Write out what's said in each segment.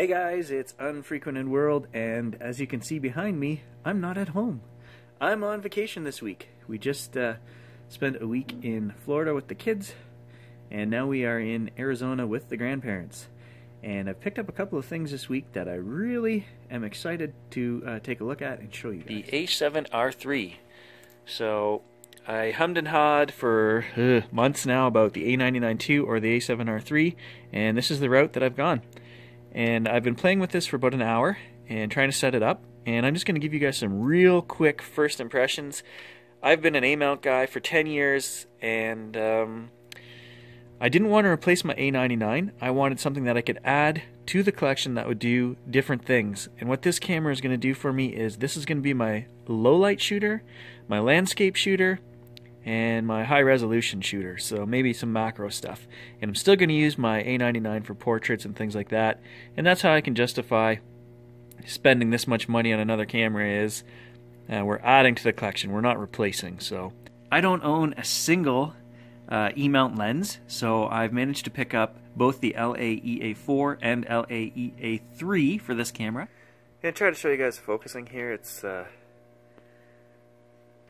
Hey guys, it's Unfrequented World, and as you can see behind me, I'm not at home. I'm on vacation this week. We just spent a week in Florida with the kids, and now we are in Arizona with the grandparents. And I've picked up a couple of things this week that I really am excited to take a look at and show you guys. The A7R3. So I hummed and hawed for months now about the A99 II or the A7R3, and this is the route that I've gone. And I've been playing with this for about an hour and trying to set it up, and I'm just going to give you guys some real quick first impressions. I've been an A-mount guy for 10 years, and I didn't want to replace my A99. I wanted something that I could add to the collection that would do different things. And what this camera is going to do for me is this is going to be my low light shooter, my landscape shooter, and my high resolution shooter, so maybe some macro stuff. And I'm still going to use my A99 for portraits and things like that, and that's how I can justify spending this much money on another camera. Is we're adding to the collection, we're not replacing. So I don't own a single E-mount lens, so I've managed to pick up both the LAEA4 and LAEA3 for this camera. I'm going to try to show you guys focusing here. It's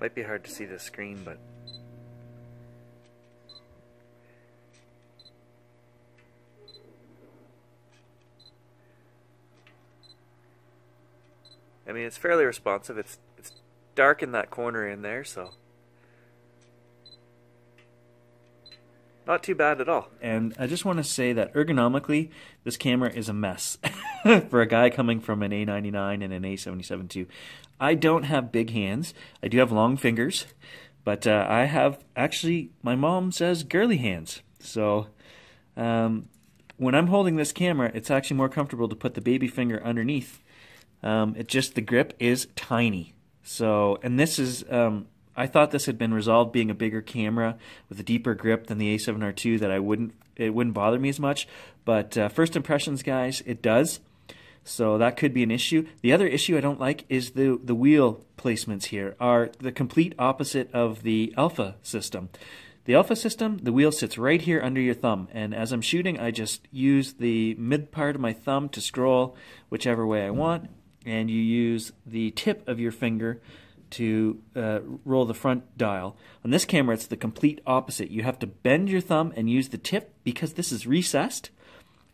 might be hard to see the screen, but I mean, it's fairly responsive. It's dark in that corner in there, so not too bad at all. And I just want to say that ergonomically, this camera is a mess for a guy coming from an A99 and an A77 II. I don't have big hands. I do have long fingers, but I have, actually, my mom says girly hands. So when I'm holding this camera, it's actually more comfortable to put the baby finger underneath. The grip is tiny. So, and this is, I thought this had been resolved being a bigger camera with a deeper grip than the A7R2, that it wouldn't bother me as much. But first impressions, guys, it does. So that could be an issue. The other issue I don't like is the wheel placements here are the complete opposite of the Alpha system. The Alpha system, the wheel sits right here under your thumb, and as I'm shooting, I just use the mid part of my thumb to scroll whichever way I want, and you use the tip of your finger to roll the front dial. On this camera, it's the complete opposite. You have to bend your thumb and use the tip because this is recessed,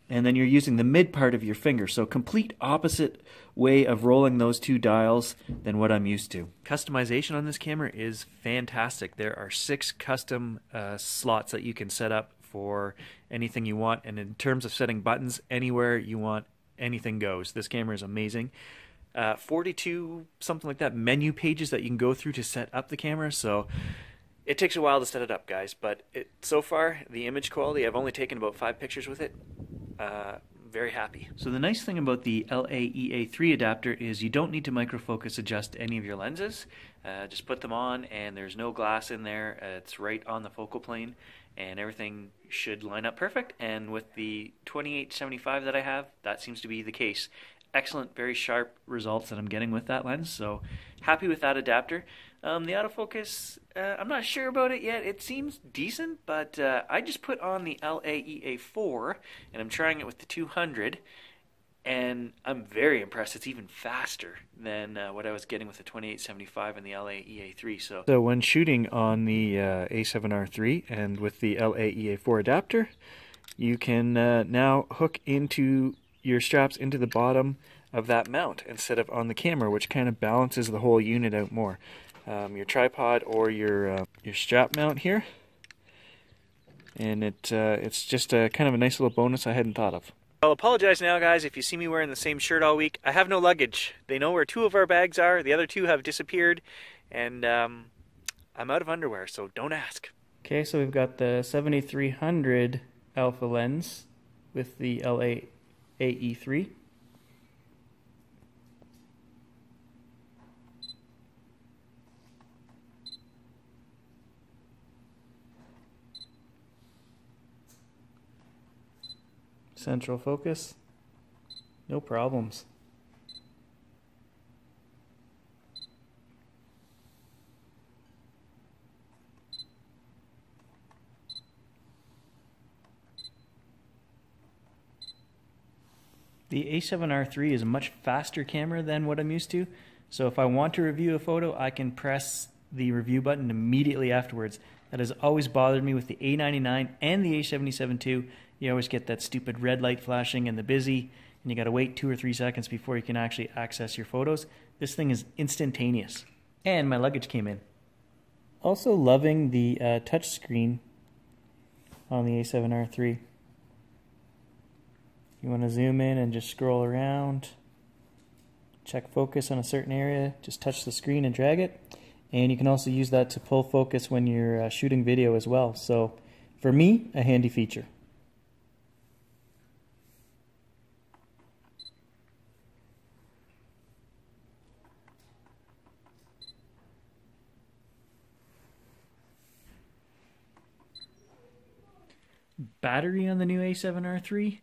and then you're using the mid part of your finger. So complete opposite way of rolling those two dials than what I'm used to. Customization on this camera is fantastic. There are 6 custom slots that you can set up for anything you want, and in terms of setting buttons, anywhere you want, anything goes. This camera is amazing. 42, something like that, menu pages that you can go through to set up the camera, so it takes a while to set it up, guys, but so far, the image quality, I've only taken about 5 pictures with it. Very happy. So the nice thing about the LAEA3 adapter is you don't need to microfocus adjust any of your lenses. Just put them on, and there's no glass in there. It's right on the focal plane, and everything should line up perfect. And with the 28-75 that I have, that seems to be the case. Excellent, very sharp results that I'm getting with that lens, so happy with that adapter. The autofocus, I'm not sure about it yet. It seems decent, but I just put on the LAEA4, and I'm trying it with the 200, and I'm very impressed. It's even faster than what I was getting with the 28-75 and the LAEA3. So when shooting on the A7R3 and with the LAEA4 adapter, you can now hook into your straps into the bottom of that mount instead of on the camera, which kind of balances the whole unit out more. Your tripod or your strap mount here, and it's just a kind of a nice little bonus I hadn't thought of. I'll apologize now, guys, if you see me wearing the same shirt all week. I have no luggage. They know where 2 of our bags are. The other 2 have disappeared, and I'm out of underwear, so don't ask. Okay, so we've got the 7300 alpha lens with the LAEA3. Central focus, no problems. The A7R3 is a much faster camera than what I'm used to, so if I want to review a photo, I can press the review button immediately afterwards. That has always bothered me with the A99 and the A77 II. You always get that stupid red light flashing in the busy, and you gotta wait 2 or 3 seconds before you can actually access your photos. This thing is instantaneous. And my luggage came in. Also loving the touch screen on the A7R3. You want to zoom in and just scroll around, check focus on a certain area, just touch the screen and drag it. And you can also use that to pull focus when you're shooting video as well. So for me, a handy feature. Battery on the new A7R3,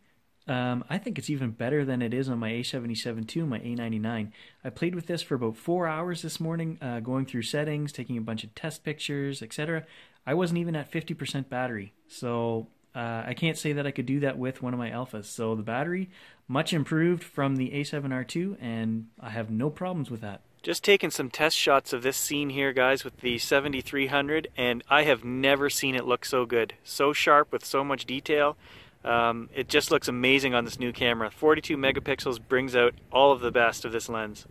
I think it's even better than it is on my A77 II and my A99. I played with this for about 4 hours this morning, going through settings, taking a bunch of test pictures, etc. I wasn't even at 50% battery, so I can't say that I could do that with one of my Alphas. So the battery, much improved from the A7R2, and I have no problems with that. Just taking some test shots of this scene here, guys, with the 7300, and I have never seen it look so good. So sharp with so much detail. It just looks amazing on this new camera. 42 megapixels brings out all of the best of this lens.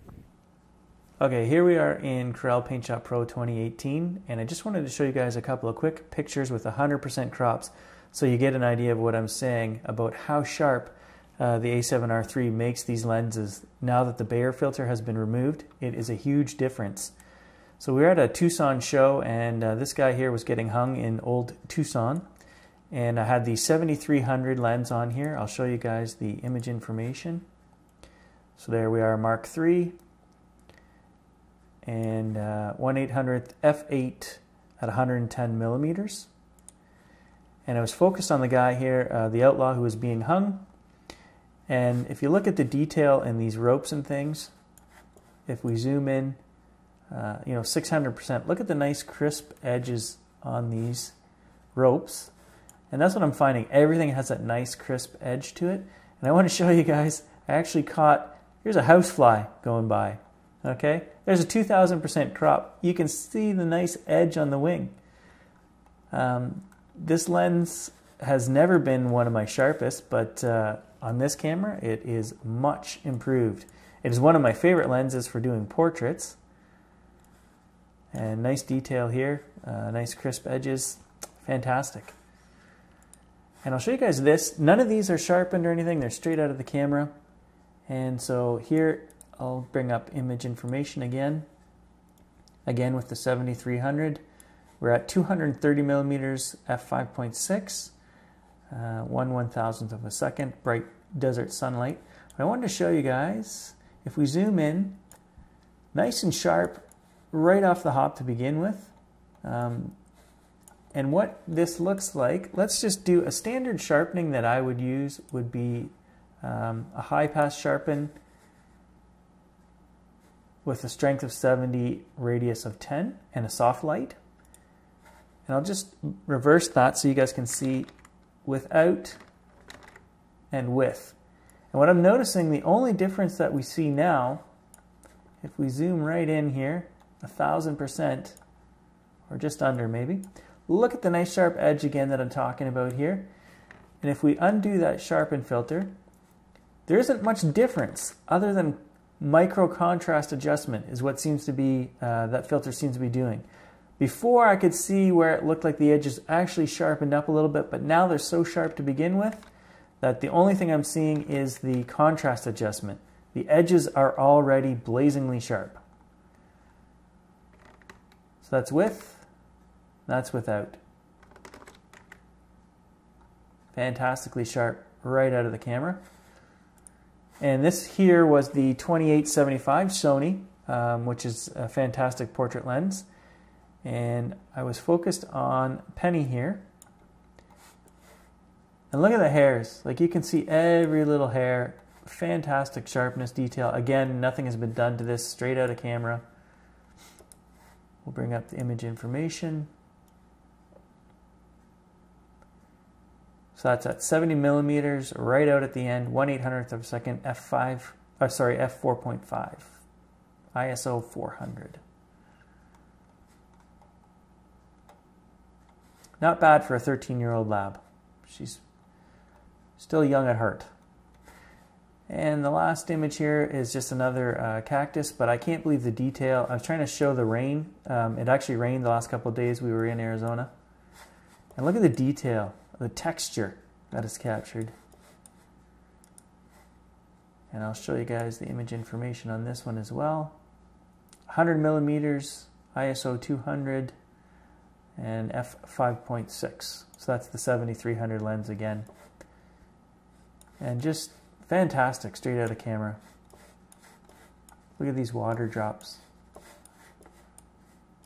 Okay, here we are in Corel Paintshop Pro 2018, and I just wanted to show you guys a couple of quick pictures with 100% crops so you get an idea of what I'm saying about how sharp the A7R3 makes these lenses. Now that the Bayer filter has been removed, it is a huge difference. So we were at a Tucson show, and this guy here was getting hung in old Tucson, and I had the 7300 lens on here. I'll show you guys the image information. So there we are, Mark III, and 1/800th f8 at 110 millimeters. And I was focused on the guy here, the outlaw who was being hung. And if you look at the detail in these ropes and things, if we zoom in, 600%, look at the nice crisp edges on these ropes. And that's what I'm finding. Everything has that nice crisp edge to it. And I want to show you guys, I actually caught, here's a housefly going by. Okay, there's a 2000% crop. You can see the nice edge on the wing. This lens has never been one of my sharpest, but on this camera, it is much improved. It is one of my favorite lenses for doing portraits. And nice detail here, nice crisp edges, fantastic. And I'll show you guys this. None of these are sharpened or anything, they're straight out of the camera. And so here, I'll bring up image information again. Again with the 7300, we're at 230 millimeters f5.6. 1/1000th of a second, bright desert sunlight. I wanted to show you guys, if we zoom in, nice and sharp right off the hop to begin with. And what this looks like, let's just do a standard sharpening that I would use would be a high pass sharpen with a strength of 70, radius of 10, and a soft light. And I'll just reverse that so you guys can see without and with. And what I'm noticing, the only difference that we see now, if we zoom right in here, 1000%, or just under maybe, look at the nice sharp edge again that I'm talking about here. And if we undo that sharpen filter, there isn't much difference other than micro contrast adjustment is what seems to be, that filter seems to be doing. Before I could see where it looked like the edges actually sharpened up a little bit, but now they're so sharp to begin with that the only thing I'm seeing is the contrast adjustment. The edges are already blazingly sharp. So that's with, that's without. Fantastically sharp right out of the camera. And this here was the 2875 Sony, which is a fantastic portrait lens. And I was focused on Penny here. And look at the hairs. Like you can see every little hair. Fantastic sharpness detail. Again, nothing has been done to this, straight out of camera. We'll bring up the image information. So that's at 70 millimeters, right out at the end, 1/800th of a second, f4.5, ISO 400. Not bad for a 13-year-old lab. She's still young at heart. And the last image here is just another cactus, but I can't believe the detail. I was trying to show the rain. It actually rained the last couple of days we were in Arizona. And look at the detail, the texture that is captured. And I'll show you guys the image information on this one as well. 100 millimeters, ISO 200, and f5.6. So that's the 7300 lens again. And just fantastic, straight out of camera. Look at these water drops.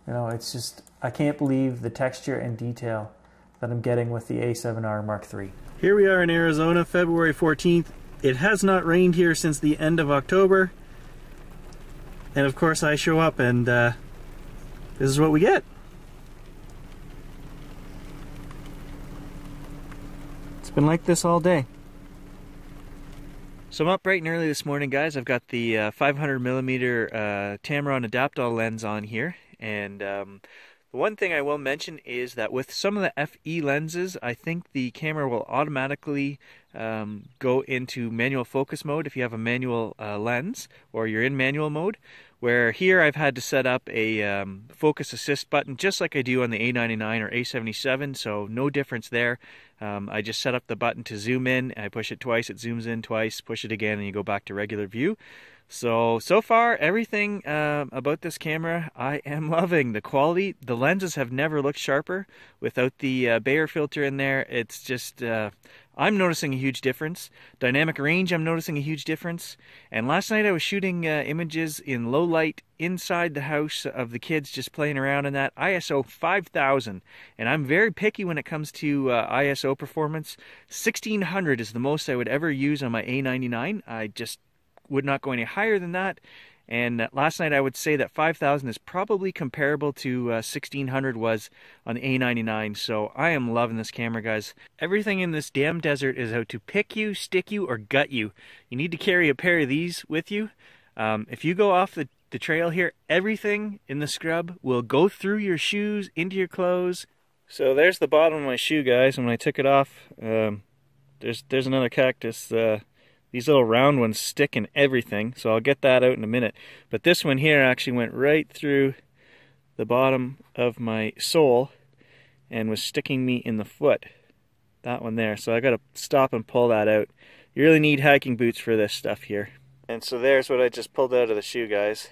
You know, it's just, I can't believe the texture and detail that I'm getting with the A7R Mark III. Here we are in Arizona, February 14th. It has not rained here since the end of October. And of course I show up and this is what we get. It's been like this all day. So I'm up bright and early this morning, guys. I've got the 500mm Tamron Adaptol lens on here, and the one thing I will mention is that with some of the FE lenses, I think the camera will automatically go into manual focus mode if you have a manual lens or you're in manual mode, where here I've had to set up a focus assist button just like I do on the A99 or A77, so no difference there. I just set up the button to zoom in, I push it twice, it zooms in twice, push it again, and you go back to regular view. So far, everything about this camera I am loving. The quality, the lenses have never looked sharper without the Bayer filter in there. It's just, I'm noticing a huge difference. Dynamic range, I'm noticing a huge difference. And last night I was shooting images in low light inside the house of the kids just playing around in that. ISO 5000. And I'm very picky when it comes to ISO performance. 1600 is the most I would ever use on my A99. I just would not go any higher than that. And last night I would say that 5000 is probably comparable to 1600 was on the A99. So I am loving this camera, guys. Everything in this damn desert is out to pick you, stick you, or gut you. You need to carry a pair of these with you. If you go off the trail here, everything in the scrub will go through your shoes, into your clothes. So there's the bottom of my shoe, guys. When I took it off, there's another cactus. These little round ones stick in everything, so I'll get that out in a minute. But this one here actually went right through the bottom of my sole and was sticking me in the foot. That one there. So I got to stop and pull that out. You really need hiking boots for this stuff here. And so there's what I just pulled out of the shoe, guys.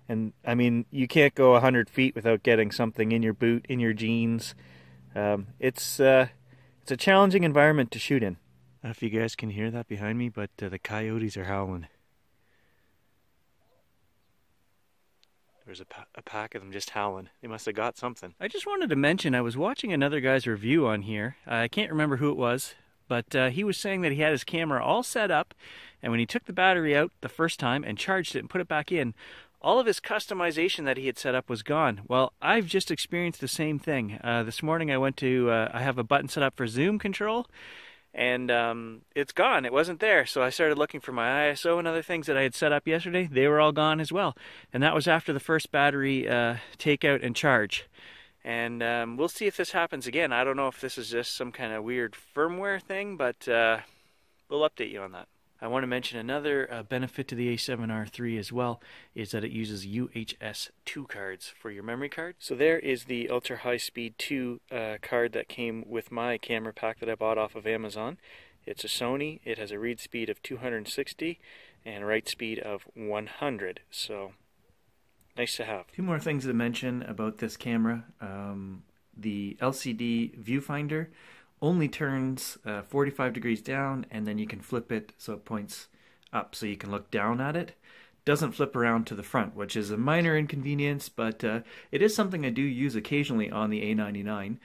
And I mean, you can't go 100 feet without getting something in your boot, in your jeans. It's a challenging environment to shoot in. I don't know if you guys can hear that behind me, but the coyotes are howling. There's a pack of them just howling. They must have got something. I just wanted to mention, I was watching another guy's review on here. I can't remember who it was, but he was saying that he had his camera all set up, and when he took the battery out the first time and charged it and put it back in, all of his customization that he had set up was gone. Well, I've just experienced the same thing. This morning I went to, I have a button set up for zoom control, and it's gone. It wasn't there. So I started looking for my ISO and other things that I had set up yesterday. They were all gone as well. And that was after the first battery takeout and charge. And we'll see if this happens again. I don't know if this is just some kind of weird firmware thing, but we'll update you on that. I want to mention another benefit to the A7R3 as well is that it uses UHS 2 cards for your memory card. So there is the Ultra High Speed 2 card that came with my camera pack that I bought off of Amazon. It's a Sony. It has a read speed of 260 and a write speed of 100. So nice to have. Two more things to mention about this camera. The LCD viewfinder only turns 45 degrees down, and then you can flip it so it points up so you can look down at it. Doesn't flip around to the front, which is a minor inconvenience, but it is something I do use occasionally on the A99.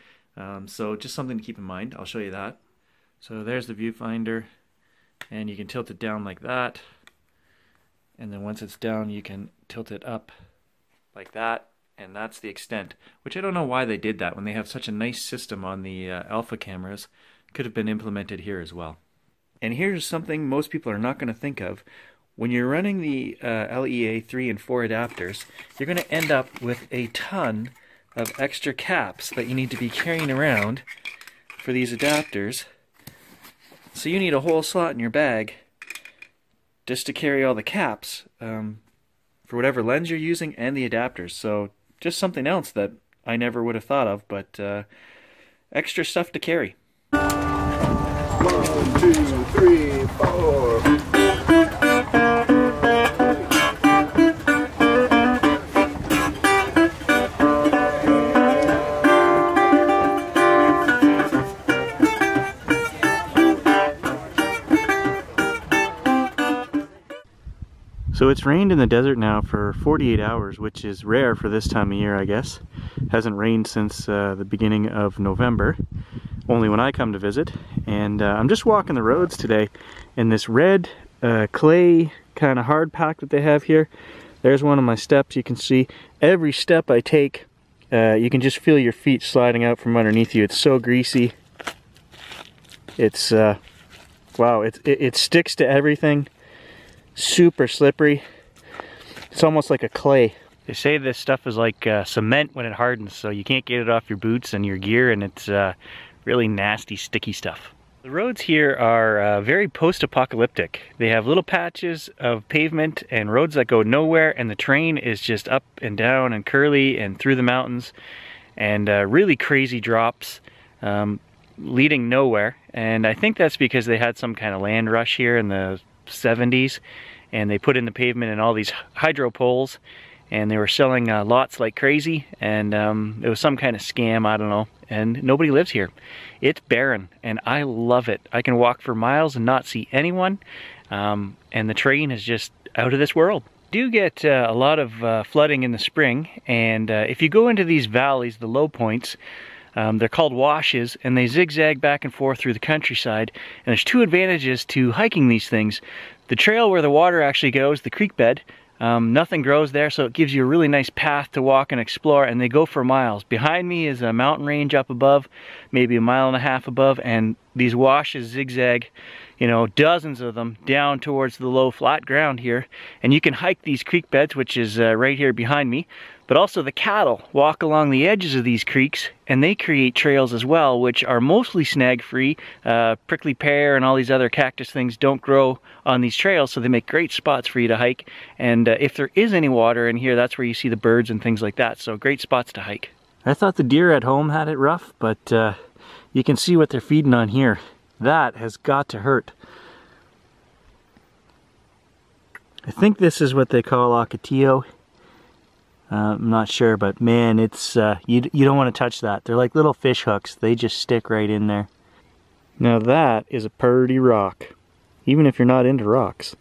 So just something to keep in mind. I'll show you that. So there's the viewfinder, and you can tilt it down like that. And then once it's down, you can tilt it up like that. And that's the extent, which I don't know why they did that when they have such a nice system on the Alpha cameras. could have been implemented here as well. And here's something most people are not going to think of. When you're running the LEA 3 and 4 adapters, you're going to end up with a ton of extra caps that you need to be carrying around for these adapters. So you need a whole slot in your bag just to carry all the caps for whatever lens you're using and the adapters. So just something else that I never would have thought of, but extra stuff to carry. 1, 2, 3, 4. So it's rained in the desert now for 48 hours, which is rare for this time of year, I guess. Hasn't rained since the beginning of November, only when I come to visit. And I'm just walking the roads today in this red clay kind of hard pack that they have here. There's one of my steps. You can see every step I take, you can just feel your feet sliding out from underneath you. It's so greasy. It's, wow, it sticks to everything. Super slippery. It's almost like a clay. They say this stuff is like cement when it hardens, so you can't get it off your boots and your gear, and it's really nasty, sticky stuff. The roads here are very post-apocalyptic. They have little patches of pavement and roads that go nowhere, and the terrain is just up and down and curly and through the mountains, and really crazy drops leading nowhere. And I think that's because they had some kind of land rush here in the 70s, and they put in the pavement and all these hydro poles, and they were selling lots like crazy, and it was some kind of scam, I don't know, and nobody lives here. It's barren, and I love it. I can walk for miles and not see anyone, and the terrain is just out of this world. You do get a lot of flooding in the spring, and if you go into these valleys, the low points, they're called washes, and they zigzag back and forth through the countryside. And there's two advantages to hiking these things. The trail where the water actually goes, the creek bed, nothing grows there, so it gives you a really nice path to walk and explore, and they go for miles. Behind me is a mountain range up above, maybe a mile and a half above, and these washes zigzag, you know, dozens of them down towards the low flat ground here. And you can hike these creek beds, which is right here behind me. But also the cattle walk along the edges of these creeks, and they create trails as well, which are mostly snag-free. Prickly pear and all these other cactus things don't grow on these trails, so they make great spots for you to hike. And if there is any water in here, that's where you see the birds and things like that, so great spots to hike. I thought the deer at home had it rough, but you can see what they're feeding on here. That has got to hurt. I think this is what they call ocotillo. I'm not sure, but man, it's you don't want to touch that. They're like little fish hooks. They just stick right in there. Now that is a purty rock, even if you're not into rocks.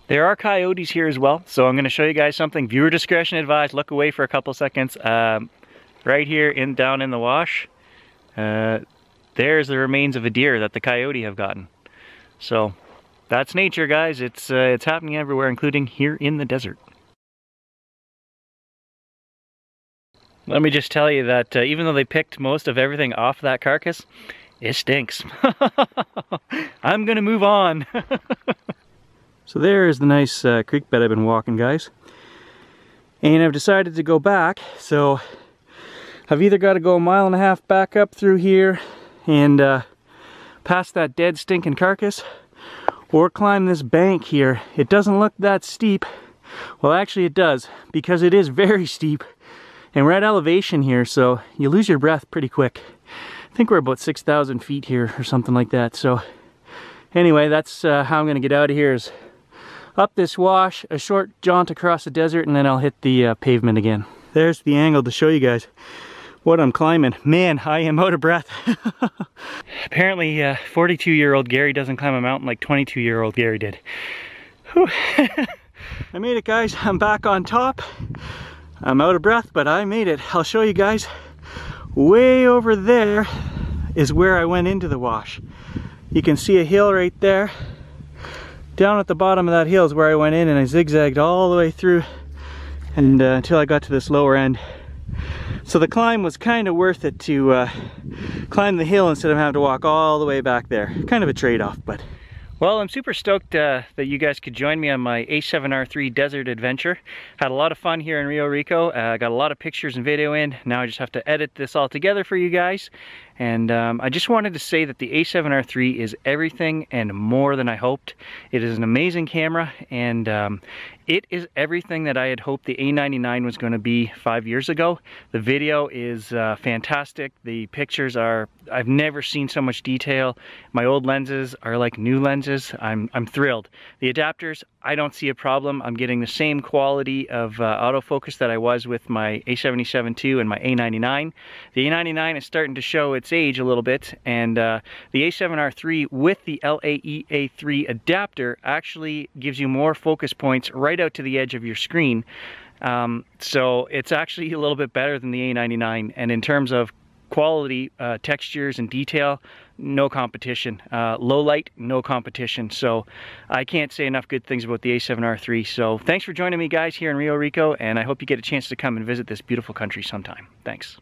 There are coyotes here as well, so I'm going to show you guys something. Viewer discretion advised. Look away for a couple seconds. Right here, down in the wash, there's the remains of a deer that the coyote have gotten. So that's nature, guys. It's happening everywhere, including here in the desert. Let me just tell you that even though they picked most of everything off that carcass, it stinks. I'm gonna move on. So there is the nice creek bed I've been walking, guys. And I've decided to go back, so I've either got to go a mile and a half back up through here and past that dead stinking carcass, or climb this bank here. It doesn't look that steep. Well, actually it does, because it is very steep. And we're at elevation here, so you lose your breath pretty quick. I think we're about 6,000 feet here or something like that. So anyway, that's how I'm gonna get out of here, is up this wash, a short jaunt across the desert, and then I'll hit the pavement again. There's the angle to show you guys what I'm climbing. Man, I am out of breath. Apparently 42-year-old Gary doesn't climb a mountain like 22-year-old Gary did. Whew. I made it, guys. I'm back on top. I'm out of breath, but I made it. I'll show you guys. Way over there is where I went into the wash. You can see a hill right there. Down at the bottom of that hill is where I went in, and I zigzagged all the way through and until I got to this lower end. So the climb was kind of worth it to climb the hill instead of having to walk all the way back there. Kind of a trade-off, but... Well, I'm super stoked that you guys could join me on my A7R3 desert adventure. Had a lot of fun here in Rio Rico. Got a lot of pictures and video in. Now I just have to edit this all together for you guys. And I just wanted to say that the A7R3 is everything and more than I hoped. It is an amazing camera, and it is everything that I had hoped the A99 was going to be 5 years ago. The video is fantastic. The pictures are, I've never seen so much detail. My old lenses are like new lenses. I'm thrilled. The adapters, I don't see a problem. I'm getting the same quality of autofocus that I was with my A77 II and my A99. The A99 is starting to show its age a little bit, and the A7R3 with the LAE-A3 adapter actually gives you more focus points right out to the edge of your screen. So it's actually a little bit better than the A99, and in terms of quality, textures and detail, no competition. Low light, no competition. So I can't say enough good things about the A7R3. So thanks for joining me, guys, here in Rio Rico, and I hope you get a chance to come and visit this beautiful country sometime. Thanks.